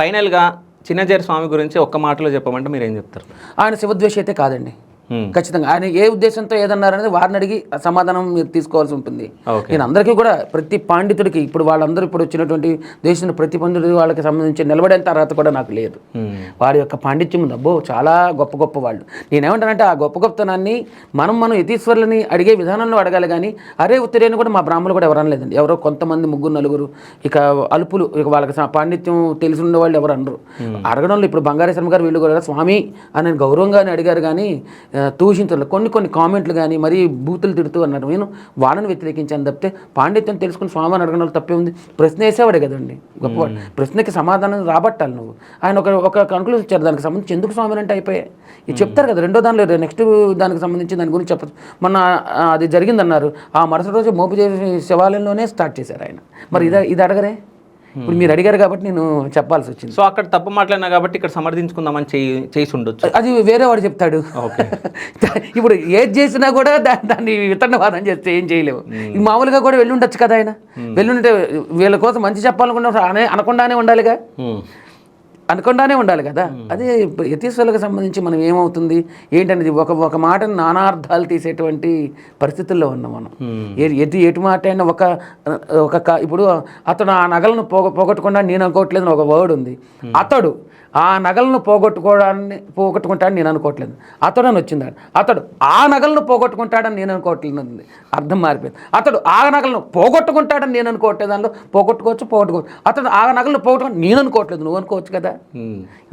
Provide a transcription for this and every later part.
ఫైనల్గా చిన్నజీయర్ స్వామి గురించి ఒక్క మాటలో చెప్పమంటే మీరు ఏం చెప్తారు? ఆయన శివద్వేషి అయితే కాదండి, ఖచ్చితంగా. ఆయన ఏ ఉద్దేశంతో ఏదన్నారనేది వారిని అడిగి సమాధానం మీరు తీసుకోవాల్సి ఉంటుంది. నేను అందరికీ కూడా ప్రతి పాండితుడికి ఇప్పుడు వాళ్ళందరూ ఇప్పుడు వచ్చినటువంటి దేశంలో ప్రతి పండితుడి వాళ్ళకి సంబంధించి నిలబడేంత అర్హత కూడా నాకు లేదు. వాడి యొక్క పాండిత్యం ఉంది, అబ్బో చాలా గొప్ప గొప్ప వాళ్ళు. నేనేమంటానంటే ఆ గొప్ప గొప్పతనాన్ని మనం యతీశ్వరులని అడిగే విధానంలో అడగాలి కానీ అరే ఉత్తరేని కూడా మా బ్రాహ్మణులు కూడా ఎవరని లేదండి. ఎవరో కొంతమంది ముగ్గురు నలుగురు ఇక అలుపులు ఇక వాళ్ళకి పాండిత్యం తెలిసి ఉండే వాళ్ళు ఎవరు అనరు. అడగడంలో ఇప్పుడు బంగారీ శర్మ గారు వీళ్ళు కూడా స్వామి అని గౌరవంగానే అడిగారు కానీ తూషించలేదు. కొన్ని కామెంట్లు కానీ మరీ బూతులు తిడుతూ అన్నారు. నేను వాళ్ళని వ్యతిరేకించాను తప్పితే పాండిత్యం తెలుసుకుని స్వామిని అడగడంలో తప్పే ఉంది. ప్రశ్న వేసేవాడే కదండి గొప్పవాడు. ప్రశ్నకి సమాధానం రాబట్టాలి నువ్వు. ఆయన ఒక కన్క్లూజన్ ఇచ్చారు దానికి సంబంధించి ఎందుకు స్వామిని అంటే అయిపోయాయి ఇది చెప్తారు కదా. రెండో దానిలో నెక్స్ట్ దానికి సంబంధించి దాని గురించి చెప్పచ్చు. మొన్న అది జరిగిందన్నారు, ఆ మరుసటి రోజు మోపు చేసి శివాలయంలోనే స్టార్ట్ చేశారు ఆయన. మరి ఇది అడగరే? ఇప్పుడు మీరు అడిగారు కాబట్టి నేను చెప్పాల్సి వచ్చింది. సో అక్కడ తప్పు మాట్లాడినా కాబట్టి ఇక్కడ సమర్థించుకుందామని చేసి ఉండొచ్చు. అది వేరే వాడు చెప్తాడు. ఇప్పుడు ఏది చేసినా కూడా దాన్ని వితండవాదం చేస్తే ఏం చేయలేవు. మామూలుగా కూడా వెళ్ళి ఉండొచ్చు కదా ఆయన. వెళ్ళుంటే వీళ్ళ కోసం మంచి చెప్పాలనుకున్నా అనకుండానే ఉండాలి కదా. అదే యతీశ్వరులకు సంబంధించి మనం ఏమవుతుంది ఏంటనేది ఒక మాటని నానార్థాలు తీసేటువంటి పరిస్థితుల్లో ఉన్నాం మనం. ఎటు మాట అయినా ఇప్పుడు అతడు ఆ నగలను పోగొట్టుకుండా నేను అనుకోవట్లేదు ఒక వర్డ్ ఉంది. అతడు ఆ నగలను పోగొట్టుకుంటాడని నేను అనుకోవట్లేదు. అతడు అని వచ్చింది. అతడు ఆ నగలను పోగొట్టుకుంటాడని నేను అనుకోవట్లేదు. అర్థం మారిపోయింది. అతడు ఆ నగలను పోగొట్టుకుంటాడని నేను అనుకోవట్లేదు. దానిలో పోగొట్టుకోవచ్చు. అతడు ఆ నగలను పోగొట్టుకుంటే నేను అనుకోవట్లేదు, నువ్వు అనుకోవచ్చు కదా.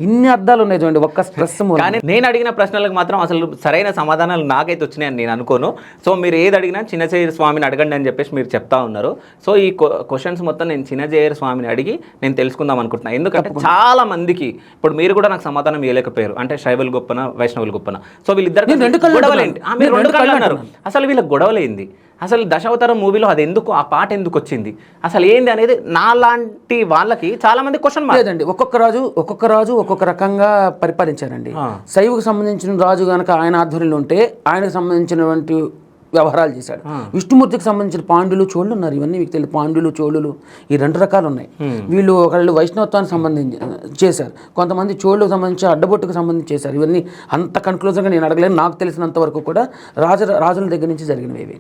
ఇన్ని అర్థాలు ఉన్నాయి చూడండి ఒక్క స్ట్రెస్. కానీ నేను అడిగిన ప్రశ్నలకు మాత్రం అసలు సరైన సమాధానాలు నాకైతే వచ్చినాయని నేను అనుకోను. సో మీరు ఏది అడిగినా చిన్నజీయర్ స్వామిని అడగండి అని చెప్పేసి మీరు చెప్తా ఉన్నారు. సో ఈ క్వశ్చన్స్ మొత్తం నేను చిన్నజీయర్ స్వామిని అడిగి నేను తెలుసుకుందాం అనుకుంటున్నాను. ఎందుకంటే చాలా మందికి ఇప్పుడు మీరు కూడా నాకు సమాధానం ఇవ్వలేకపోయారు. అంటే శైవులు గొప్పన వైష్ణవులు గొప్పన. సో వీళ్ళిద్దరు గొడవలేంటి? మీరు రెండు కళ్ళు అన్నారు. అసలు వీళ్ళకి గొడవలేంది? అసలు దశావతారం మూవీలో అది ఎందుకు, ఆ పాట ఎందుకు వచ్చింది, అసలు ఏంది అనేది నాలాంటి వాళ్ళకి చాలా మంది క్వశ్చన్ లేదండి. ఒక్కొక్క రాజు ఒక్కొక్క రకంగా పరిపాలించారండి. శైవుకు సంబంధించిన రాజు కనుక ఆయన ఆధ్వర్యంలో ఉంటే ఆయనకు సంబంధించినటువంటి వ్యవహారాలు చేశాడు. విష్ణుమూర్తికి సంబంధించిన పాండ్యులు చోళులు ఉన్నారు. ఇవన్నీ మీకు తెలియదు. పాండ్యులు చోళులు ఈ రెండు రకాలు ఉన్నాయి. వీళ్ళు ఒకళ్ళు వైష్ణవత్వానికి సంబంధించి చేశారు, కొంతమంది చోళులకు సంబంధించి అడ్డబొట్టుకు సంబంధించి చేశారు. ఇవన్నీ అంత కన్క్లూజన్గా నేను అడగలేను. నాకు తెలిసినంత వరకు కూడా రాజుల దగ్గర నుంచి జరిగినవి.